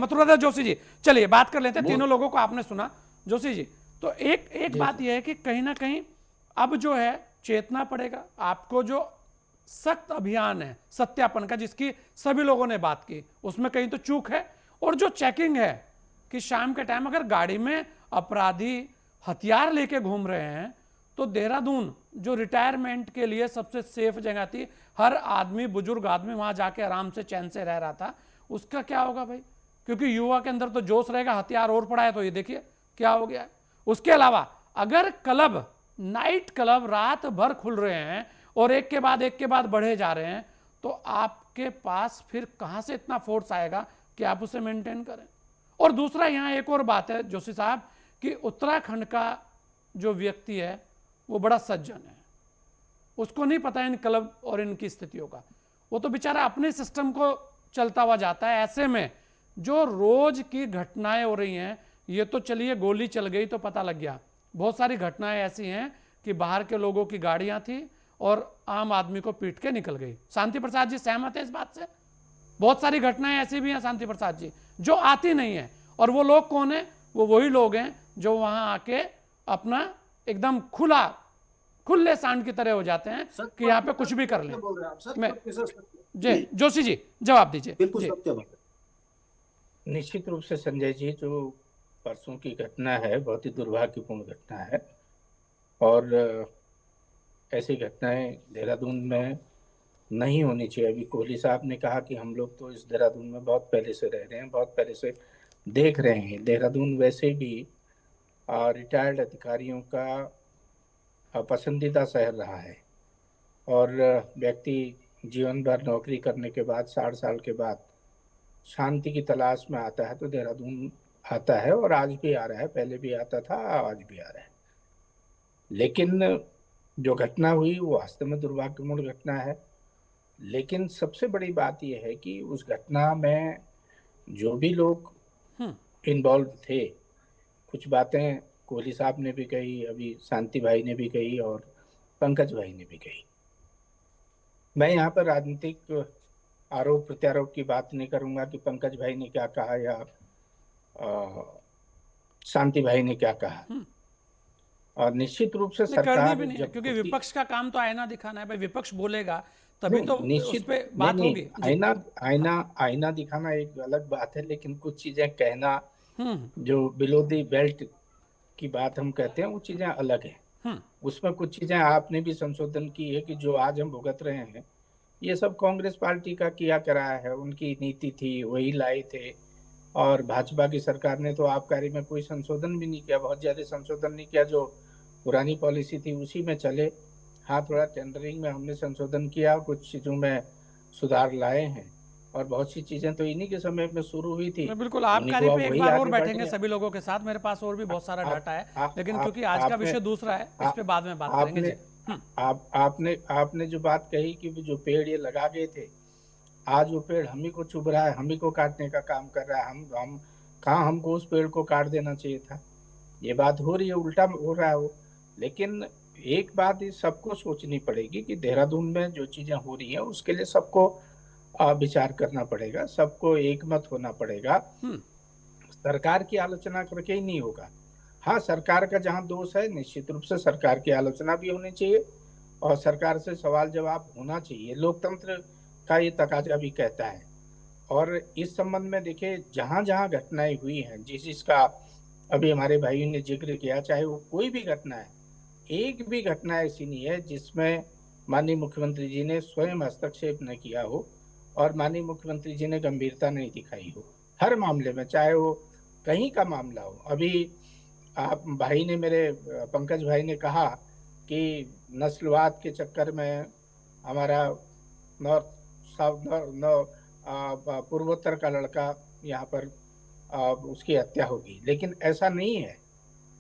मथुरा जोशी जी, चलिए बात कर लेते हैं। तीनों लोगों को आपने सुना जोशी जी, तो एक बात यह है कि कहीं ना कहीं अब जो है चेतना पड़ेगा आपको। जो सख्त अभियान है सत्यापन का, जिसकी सभी लोगों ने बात की, उसमें कहीं तो चूक है। और जो चेकिंग है कि शाम के टाइम अगर गाड़ी में अपराधी हथियार लेके घूम रहे हैं, तो देहरादून जो रिटायरमेंट के लिए सबसे सेफ जगह थी, हर आदमी बुजुर्ग आदमी वहां जाके आराम से चैन से रह रहा था, उसका क्या होगा भाई? क्योंकि युवा के अंदर तो जोश रहेगा, हथियार और पड़ा है तो ये देखिए क्या हो गया है। उसके अलावा अगर क्लब, नाइट क्लब रात भर खुल रहे हैं और एक के बाद बढ़े जा रहे हैं, तो आपके पास फिर कहां से इतना फोर्स आएगा कि आप उसे मेंटेन करें। और दूसरा यहां एक और बात है जोशी साहब, कि उत्तराखंड का जो व्यक्ति है वो बड़ा सज्जन है, उसको नहीं पता इन क्लब और इनकी स्थितियों का। वो तो बेचारा अपने सिस्टम को चलता हुआ जाता है। ऐसे में जो रोज की घटनाएं हो रही हैं, ये तो चलिए गोली चल गई तो पता लग गया, बहुत सारी घटनाएं ऐसी हैं कि बाहर के लोगों की गाड़ियां थी और आम आदमी को पीट के निकल गई। शांति प्रसाद जी सहमत है इस बात से? बहुत सारी घटनाएं ऐसी भी हैं शांति प्रसाद जी जो आती नहीं है, और वो लोग कौन है? वो वही लोग हैं जो वहां आके अपना एकदम खुले सांड की तरह हो जाते हैं कि यहाँ पे कुछ भी कर लें। मैं जी जोशी जी जवाब दीजिए। बिल्कुल जी सत्य बात है। निश्चित रूप से संजय जी, जो परसों की घटना है बहुत ही दुर्भाग्यपूर्ण घटना है, और ऐसी घटनाएं देहरादून में नहीं होनी चाहिए। अभी कोहली साहब ने कहा कि हम लोग तो इस देहरादून में बहुत पहले से रह रहे हैं, बहुत पहले से देख रहे हैं। देहरादून वैसे भी रिटायर्ड अधिकारियों का पसंदीदा शहर रहा है, और व्यक्ति जीवन भर नौकरी करने के बाद 60 साल के बाद शांति की तलाश में आता है तो देहरादून आता है, और आज भी आ रहा है, पहले भी आता था, आज भी आ रहा है। लेकिन जो घटना हुई वो वास्तव में दुर्भाग्यपूर्ण घटना है। लेकिन सबसे बड़ी बात यह है कि उस घटना में जो भी लोग इन्वॉल्व थे, कुछ बातें कोहली साहब ने भी कही, अभी शांति भाई ने भी कही, और पंकज भाई ने भी कही। मैं यहाँ पर राजनीतिक आरोप प्रत्यारोप की बात नहीं करूंगा कि पंकज भाई ने क्या कहा या शांति भाई ने क्या कहा। और निश्चित रूप से करनी सरकार भी नहीं है, जब क्योंकि विपक्ष का काम तो आईना दिखाना है भाई। विपक्ष बोलेगा तभी नहीं, तो उस निश्चित पे नहीं, बात नहीं, होगी। आईना आईना आईना दिखाना एक अलग बात है, लेकिन कुछ चीजें कहना, जो बिलो दी बेल्ट की बात हम कहते हैं, वो चीजें अलग है। उसमें कुछ चीजें आपने भी संशोधन की है कि जो आज हम भुगत रहे हैं ये सब कांग्रेस पार्टी का किया कराया है, उनकी नीति थी, वही लाए थे। और भाजपा की सरकार ने तो आबकारी में कोई संशोधन भी नहीं किया, बहुत ज्यादा संशोधन नहीं किया, जो पुरानी पॉलिसी थी उसी में चले। हाँ, थोड़ा टेंडरिंग में हमने संशोधन किया, कुछ चीजों में सुधार लाए हैं, और बहुत सी चीजें तो इन्हीं के समय में शुरू हुई थी, मैं बिल्कुल उन्हीं आबकारी को अब पे एक वही बार और आगे बढ़ बैठेंगे गए। सभी लोगों के साथ। मेरे पास और भी बहुत सारा डाटा है, लेकिन क्योंकि आज का आपने विषय दूसरा है, इस पे बाद में बात करेंगे आपने जी। आपने जो बात कही कि जो पेड़ ये लगा गए थे, आज वो पेड़ हम ही को चुभ रहा है, हम ही को काटने का काम कर रहा है। हम कहाँ, हमको उस पेड़ को काट देना चाहिए था। ये बात हो रही है, उल्टा हो रहा है वो। लेकिन एक बात ये सबको सोचनी पड़ेगी कि देहरादून में जो चीजें हो रही हैं उसके लिए सबको विचार करना पड़ेगा, सबको एकमत होना पड़ेगा। सरकार की आलोचना करके ही नहीं होगा। हाँ, सरकार का जहाँ दोष है निश्चित रूप से सरकार की आलोचना भी होनी चाहिए, और सरकार से सवाल जवाब होना चाहिए, लोकतंत्र का ये तकाजा भी कहता है। और इस संबंध में देखिए, जहां जहां घटनाएं हुई हैं, जिसका अभी हमारे भाइयों ने जिक्र किया, चाहे वो कोई भी घटना है, एक भी घटना ऐसी नहीं है जिसमें माननीय मुख्यमंत्री जी ने स्वयं हस्तक्षेप न किया हो और माननीय मुख्यमंत्री जी ने गंभीरता नहीं दिखाई हो। हर मामले में, चाहे वो कहीं का मामला हो। अभी आप भाई ने, मेरे पंकज भाई ने कहा कि नस्लवाद के चक्कर में हमारा नॉर्थ साउथ पूर्वोत्तर का लड़का यहाँ पर उसकी हत्या होगी, लेकिन ऐसा नहीं है।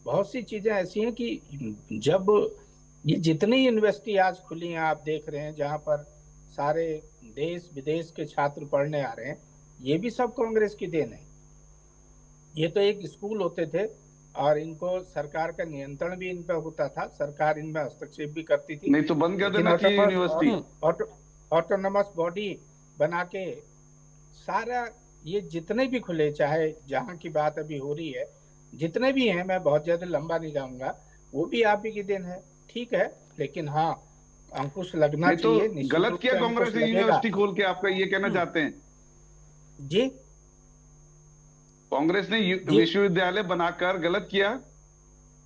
बहुत सी चीजें ऐसी हैं कि जब ये जितनी यूनिवर्सिटी आज खुली हैं, आप देख रहे हैं, जहाँ पर सारे देश विदेश के छात्र पढ़ने आ रहे हैं, ये भी सब कांग्रेस की देन है। ये तो एक स्कूल होते थे और इनको सरकार का नियंत्रण भी इन पर होता था, सरकार इनमें हस्तक्षेप भी करती थी। नहीं तो बंद कर देना चाहिए यूनिवर्सिटी। ऑटोनोमस बॉडी बना के सारा ये जितने भी खुले, चाहे जहाँ की बात अभी हो रही है, जितने भी हैं, मैं बहुत ज्यादा लंबा नहीं जाऊंगा, वो भी आप ही की देन है, ठीक है। लेकिन हाँ, अंकुश लगना नहीं तो चाहिए, निश्चित गलत रूप किया से कांग्रेस अंकुश ने लगेगा। यूनिवर्सिटी खोल के, आपका ये कहना चाहते हैं? जी कांग्रेस ने जी विश्वविद्यालय बनाकर गलत किया?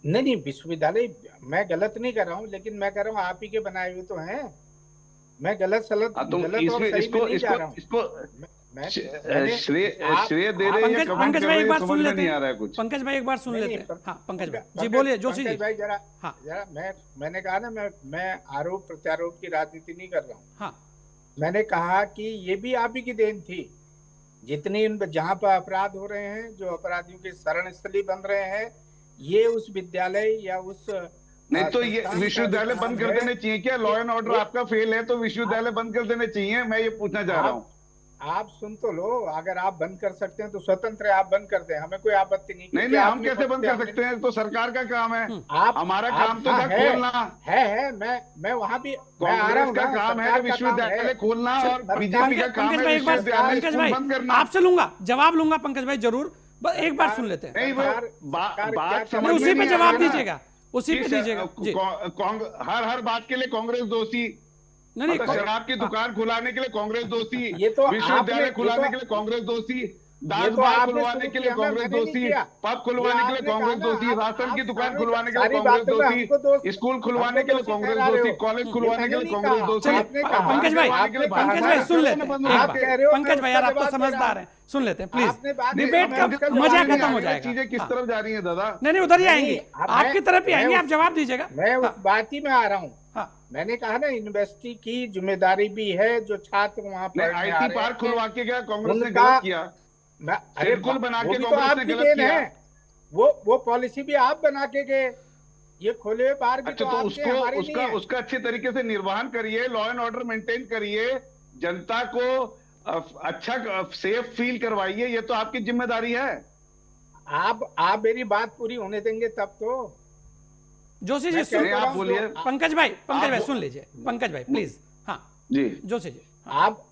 नहीं नहीं, विश्वविद्यालय मैं गलत नहीं कर रहा हूँ, लेकिन मैं कह रहा हूँ आप ही के बनाए हुए तो हैं। मैं गलत तुम गलत और इसमें सही में इसको नहीं जा इसको रहा हूँ। इसको मैंने श्रेय दे रहे हैं या पंकज कमेंट पंकज कर भाई रहे एक हैं, बार समझ सुन में लेते नहीं आ हैं। रहा है कुछ। पंकज भाई एक बार सुन नहीं लेते नहीं, हैं। हाँ पंकज भाई जी पंकज बोलिए, जोशी जी। भाई जरा हाँ जरा मैंने कहा ना, मैं आरोप प्रत्यारोप की राजनीति नहीं कर रहा हूँ। हाँ मैंने कहा कि ये भी आप ही की देन थी। जितनी जहाँ पर अपराध हो रहे हैं, जो अपराधियों की शरण स्थली बन रहे हैं, ये उस विद्यालय या उस नहीं तो ये संस्थान का विश्वविद्यालय बंद कर है। देने चाहिए क्या? लॉ एंड ऑर्डर ये- आपका फेल है तो विश्वविद्यालय बंद कर देने चाहिए, मैं ये पूछना चाह रहा हूँ। आप सुन तो लो, अगर आप बंद कर सकते हैं तो स्वतंत्र है, आप बंद कर दें, हमें कोई आपत्ति नहीं। नहीं क्योंकि हम आपने कैसे बंद कर हमने- सकते हैं? तो सरकार का काम है। आप हमारा आप- काम तो हाँ, था है, खोलना। है मैं वहां भी मैं आ रहा कांग्रेस हूँ का ना, काम है सरकार का काम विश्वविद्यालय है। खोलना, और सरकार- बीजेपी का काम पंकज है भाई एक बार, विश्वविद्यालय पंकज स्कूल भाई बंद करना। आपसे लूंगा, जवाब लूंगा पंकज भाई जरूर, बस एक बार सुन लेते हैं। नहीं वो सरकार बात क्या समझ नहीं में उसी पे नहीं आ जवाब रही ना। दीजिएगा, उसी पे कि दीजिएगा जी। हर बात के लिए कांग्रेस दोषी, नहीं नहीं मतलब शराब की दुकान खुलाने के लिए कांग्रेस दोषी, ये तो विश्वविद्यालय आपने- खुलाने ये तो- के लिए कांग्रेस दोषी, ये डाक तो बार आपने खुलवाने शुरू के लिए किया ना, कांग्रेस मैंने नहीं दोषी, किया। पब ये खुलवाने के लिए आपने कहा कांग्रेस ना, दोषी, आप राशन की दुकान सारे खुलवाने के लिए सारी कांग्रेस बातों में हमको दोषी, स्कूल खुलवाने के लिए दोषी कांग्रेस ठहरा रहे दोषी, हो। कॉलेज ये खुलवाने के मैंने लिए नहीं कांग्रेस कहा। दोषी, चलिए आपने कहा- पंकज भाई, करवाने के लिए पंकज भाजपा भाई का सुन चलो लेते ना हैं बंद एक होके। आप कह रहे बार। हो, पंकज मैं भाई यार उसका आप तो जवाब दे रहा समझदार हूं। हैं, सुन लेते हैं आपने प्लीज। बात डिबेट मैं का उसका मजा जवाब खत्म दे हो रहा जाएगा। चीजें किस हाँ। तरफ जा रही है दादा? नहीं उधर ही नहीं, आएंगी, अब आपकी तरफ ही मैं आएंगे, आप उस- जवाब दीजिएगा। मैं हाँ, उस बात ही में आ रहा हूँ। हाँ। मैंने कहा ना, यूनिवर्सिटी की जिम्मेदारी भी है, जो छात्र वहाँ नहीं पढ़ने आ आईटी रहे पार्क हैं खुलवा के क्या कांग्रेस ने उनका गलत किया? अरे सिडकुल बना वो के भी तो कांग्रेस ने आपकी गलत देन किया। है। वो पॉलिसी भी आप बना के गए। ये खुले हुए बार भी अच्छा तो तो आपके, उसको हमारे नहीं है। उसका अच्छे तरीके से निर्वहन करिए, लॉ एंड ऑर्डर मेंटेन करिए, जनता को अच्छा सेफ फील करवाइए, ये तो आपकी जिम्मेदारी है। आप मेरी बात पूरी होने देंगे तब तो। जोशी जी मैं सुन, कह रहा हूं, आप बोलिए। पंकज भाई सुन लीजिए, पंकज भाई प्लीज। हाँ जी जोशी जी।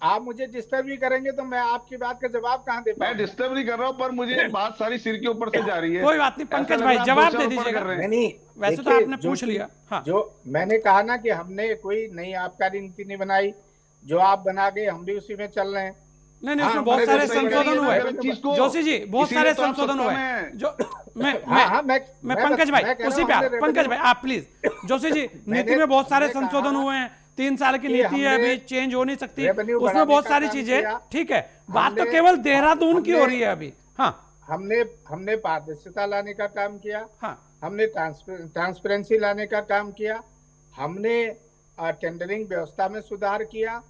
आप मुझे डिस्टर्ब भी करेंगे तो मैं आपकी बात का जवाब कहाँ दे मैं पाऊंगा? डिस्टर्ब नहीं कर रहा हूं, पर मुझे बात सारी सिर के ऊपर से जा रही है। कोई बात नहीं, ऐसा पंकज लग भाई रहा है आप जवाब दे दोषारोपण दीजिएगा। कर रहे हैं। नहीं, वैसे तो देखिए, आपने पूछ लिया। हाँ जो मैंने कहा ना कि हमने कोई नई आबकारी नीति नहीं बनाई, जो आप बना गए हम भी उसी में चल रहे हैं। नहीं नहीं, हाँ, उसमें बहुत हमारे सारे देश में संशोधन गलत हुए। गलत चीज को जोशी जी बहुत इसीलिए सारे तो आप संशोधन सत्ता हुए में जो मैं हाँ, मैं पंकज भाई मैं कह रहा उसी हूं, पे हमने पंकज revenue- भाई आप प्लीज। जोशी जी नीति में बहुत सारे संशोधन हुए हैं, 3 साल की कि नीति है, हमने अभी चेंज हो नहीं सकती, revenue उसमें बढ़ाने बहुत का सारी काम चीजें, किया। ठीक है। बात तो हमने- केवल देहरादून की हो रही है अभी। हाँ हमने पारदर्शिता लाने का काम किया, हाँ हमने ट्रांसपेरेंसी लाने का काम किया, हमने टेंडरिंग व्यवस्था में सुधार किया,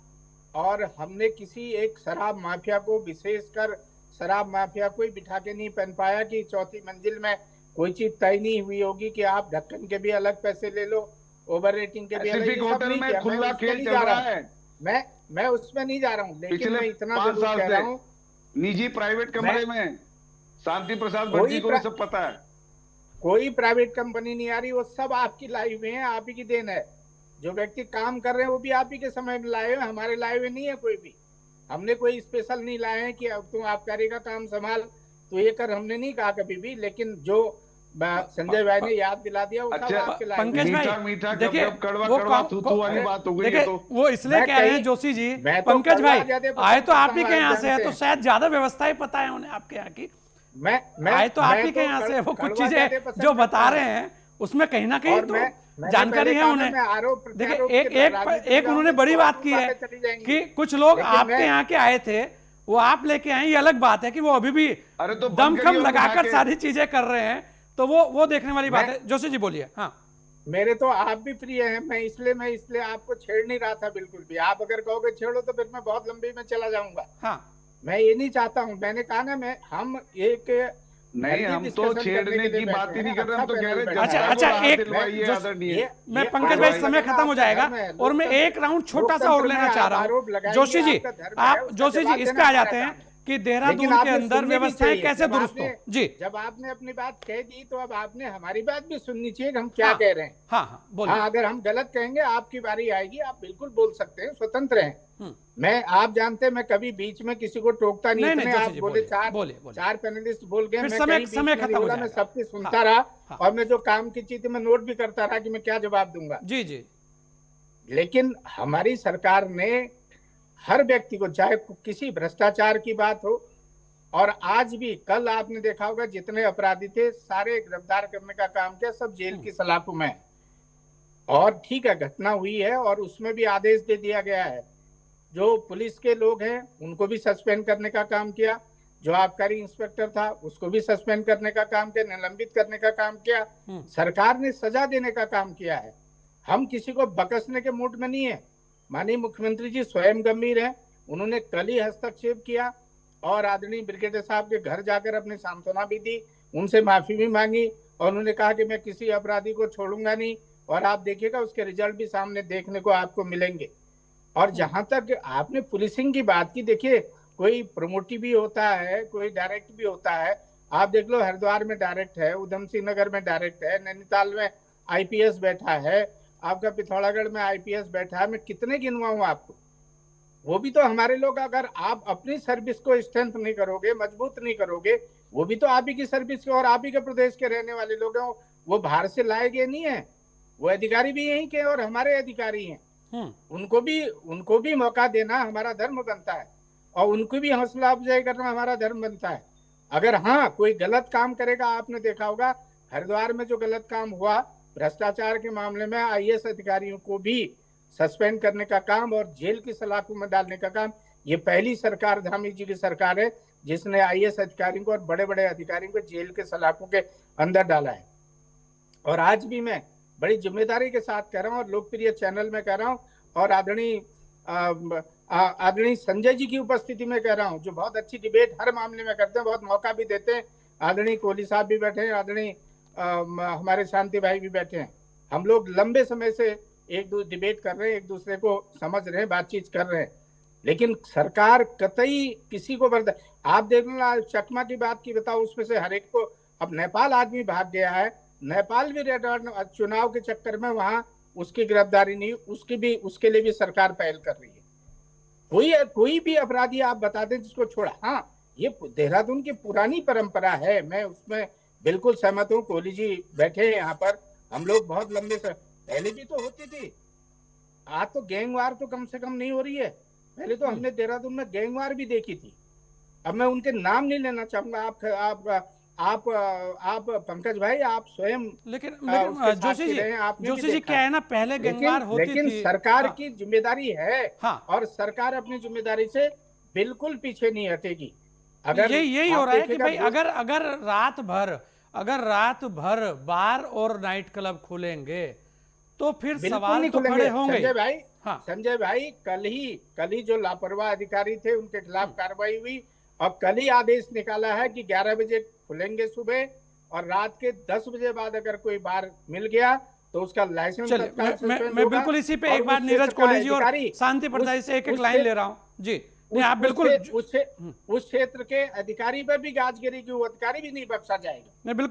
और हमने किसी एक शराब माफिया को, विशेषकर शराब माफिया को ही बिठा के नहीं पहन पाया कि चौथी मंजिल में कोई चीज तय नहीं हुई होगी कि आप ढक्कन के भी अलग पैसे ले लो, ओवर रेटिंग के भी अलग। पैसिफिक ये सब होटल नहीं में किया। खुला मैं उसमें खेल नहीं चल जा रहा रहा है हूं। मैं उसमें नहीं जा रहा हूँ, लेकिन पिछले मैं इतना 5 जरूर साल कह से रहा हूँ, निजी प्राइवेट कमरे में शांति प्रसाद कोई भट्टी को भी सब पता है। कोई प्राइवेट कंपनी नहीं आ रही, वो सब आपकी लाई हुई है, आप ही की देन है। जो व्यक्ति काम कर रहे हैं वो भी आप ही के समय में लाए हुए, हमारे लाए हुए नहीं है कोई भी। हमने कोई स्पेशल नहीं लाए हैं कि अब तुम आबकारी का काम संभाल तो ये कर, हमने नहीं कहा कभी भी। लेकिन जो संजय भाई ने याद दिला दिया वो सब अच्छा, आपके लाए हुए पंकज हैं। भाई मीठा मीठा देखिए, कब कड़वा वो कड़वा काम- थू वाली बात हो गई है। देखिए तो वो इसलिए मैं कह रहे हैं कहीं- जोशी जी, मैं तो पंकज कड़वा भाई ज्यादा आए तो आप ही पसंद के यहाँ से है, जानते तो हैं। शायद ज्यादा व्यवस्थाएं पता है उन्हें आपके यहाँ की। मैं आए तो आप ही मैं के यहाँ से, वो कुछ कड़वा चीजें ज्यादा पसंद जो बता करता रहे हूं। हैं उसमें कहीं ना कहीं और तो मैंने जानकारी पहले है कहा ना, उन्हें। मैं आरोप देखिए प्रत्यारोप एक की एक राजनीति एक में उन्होंने जाऊंगा बड़ी तो बात आपकी की है बातें चली जाएंगी। कि कुछ लोग लेकिन आपके मैं- यहाँ के आए थे, वो आप लेके आए, ये अलग बात है कि वो अभी भी अरे तो बंद दमखम करिए और लगाकर उठा के। सारी चीजें कर रहे हैं, तो वो देखने वाली बात मैं- है। जोशी जी बोलिए। हाँ मेरे तो आप भी प्रिय हैं, मैं इसलिए आपको छेड़ नहीं रहा था बिल्कुल भी। आप अगर कहोगे छेड़ो तो फिर मैं बहुत लंबी में चला जाऊंगा। हाँ मैं ये नहीं चाहता हूँ। मैंने कहा ना, हम एक नहीं हम तो छेड़ने की बात ही नहीं कर रहे, हम तो कह रहे हैं अच्छा, जनता को अच्छा, राहत एक- दिलवाइए जो- आदरणीय। मैं पंकज भाई समय खत्म हो जाएगा और मैं एक राउंड छोटा सा और लेना चाह रहा हूँ। जोशी जी आप जोशी जी इस पे आ जाते हैं कि देहरादून लेकिन के आपने अंदर सुननी भी व्यवस्थाएं चाहिए। कैसे दुरुस्त हो। जी जब आपने अपनी बात कह दी तो अब आपने हमारी बात भी सुननी चाहिए कि हम क्या हाँ, कह रहे हैं। हाँ हाँ बोलिए। हाँ, अगर हम गलत कहेंगे आपकी बारी आएगी, आप बिल्कुल बोल सकते हैं, स्वतंत्र हैं। मैं, आप जानते हैं, मैं कभी बीच में किसी को टोकता नहीं। नहीं, नहीं, इतने जोशी आप जी, बोले, बोलिए, चार बोलिए, बोलिए। चार पैनलिस्ट बोल गए, फिर मैं समय कहीं बीच समय में खत्म नहीं हो बोला, मैं जाएगा। सबकी सुनता हाँ, रहा हाँ। और मैं जो काम की चीज थी मैं नोट भी करता रहा कि मैं क्या जवाब दूंगा। जी जी। लेकिन हमारी सरकार ने हर व्यक्ति को, चाहे किसी भ्रष्टाचार की बात हो, और आज भी, कल आपने देखा होगा जितने अपराधी थे सारे गिरफ्तार करने का काम किया, सब जेल की सलाखों में है। और ठीक है, घटना हुई है और उसमें भी आदेश दे दिया गया है। जो पुलिस के लोग हैं उनको भी सस्पेंड करने का काम किया, जो आबकारी इंस्पेक्टर था उसको भी सस्पेंड करने का काम किया, निलंबित करने का काम किया। सरकार ने सजा देने का काम किया है। हम किसी को बकसने के मूड में नहीं है। माननीय मुख्यमंत्री जी स्वयं गंभीर हैं, उन्होंने कल ही हस्तक्षेप किया और आदरणीय ब्रिगेडियर साहब के घर जाकर अपनी सांत्वना भी दी, उनसे माफी भी मांगी और उन्होंने कहा कि मैं किसी अपराधी को छोड़ूंगा नहीं। और आप देखिएगा उसके रिजल्ट भी सामने देखने को आपको मिलेंगे। और जहां तक आपने पुलिसिंग की बात की, देखिए कोई प्रमोटिव भी होता है, कोई डायरेक्ट भी होता है। आप देख लो, हरिद्वार में डायरेक्ट है, उधम सिंह नगर में डायरेक्ट है, नैनीताल में आईपीएस बैठा है, आपका पिथौरागढ़ में आईपीएस बैठा है। मैं कितने गिनवाऊं आपको। वो भी तो हमारे लोग। अगर आप अपनी सर्विस को स्ट्रेंथ नहीं करोगे, मजबूत नहीं करोगे, वो भी तो आप ही की सर्विस के और आप ही के प्रदेश के रहने वाले लोग हैं। वो बाहर से लाए गए नहीं है, वो अधिकारी भी यहीं के और हमारे अधिकारी हैं। उनको भी मौका देना हमारा धर्म बनता है और उनको भी हौसला अफजाई करना हमारा धर्म बनता है। अगर हाँ कोई गलत काम करेगा, आपने देखा होगा हरिद्वार में जो गलत काम हुआ भ्रष्टाचार के मामले में, आईएएस अधिकारियों को भी सस्पेंड करने का काम और जेल की सलाखों में डालने का काम, ये पहली सरकार धामी जी की सरकार है जिसने आईएएस अधिकारियों को और बड़े बड़े अधिकारियों को जेल के सलाखों के अंदर डाला है। और आज भी मैं बड़ी जिम्मेदारी के साथ कह रहा हूँ और लोकप्रिय चैनल में कह रहा हूँ और आदरणीय संजय जी की उपस्थिति में कह रहा हूँ, जो बहुत अच्छी डिबेट हर मामले में करते हैं, बहुत मौका भी देते हैं। आदरणीय कोहली साहब भी बैठे हैं, आदरणीय हमारे शांति भाई भी बैठे हैं। हम लोग लंबे समय से एक दूसरे डिबेट कर रहे हैं, एक दूसरे को समझ रहे हैं, बातचीत कर रहे हैं। लेकिन सरकार कतई किसी को आप देख लो, चकमा की बात की बताओ, उसमें से हर एक को, अब नेपाल आदमी भाग गया है, नेपाल भी रेड अलर्ट चुनाव के चक्कर में वहां उसकी गिरफ्तारी नहीं, उसके लिए भी सरकार पहल कर रही है। कोई भी अपराधी आप बता दें जिसको छोड़ा। हाँ, ये देहरादून की पुरानी परंपरा है, मैं उसमें बिल्कुल सहमत हूँ। कोहली जी बैठे हैं यहाँ पर, हम लोग बहुत लंबे से पहले भी तो होती थी। आज तो गैंगवार तो कम से कम नहीं हो रही है, पहले तो हमने देहरादून में गैंगवार भी देखी थी। अब मैं उनके नाम नहीं लेना चाहूंगा, आप पंकज भाई, आप स्वयं लेकिन जोशी जी क्या है ना, पहले गैंगवार होती थी। लेकिन सरकार की जिम्मेदारी है। हाँ। और सरकार अपनी जिम्मेदारी से बिल्कुल पीछे नहीं हटेगी। अगर यही हो रहा है कि भाई अगर रात भर बार और नाइट क्लब खुलेंगे तो फिर सवाल तो खड़े होंगे। संजय भाई, हाँ। संजय भाई, कल ही जो लापरवाह अधिकारी थे उनके खिलाफ कार्रवाई हुई और कल ही आदेश निकाला है कि 11 बजे खुलेंगे सुबह, और रात के 10 बजे बाद अगर कोई बार मिल गया तो उसका लाइसेंस। मैं बिल्कुल इसी पे एक बार नीरज कोहली जी और शांति प्रसाद से एक लाइन ले रहा हूँ जी। नहीं, आप बिल्कुल उस क्षेत्र के अधिकारी पर भी गाजगिरी की, वो अधिकारी भी नहीं बख्शा जाएगा। बिल्कुल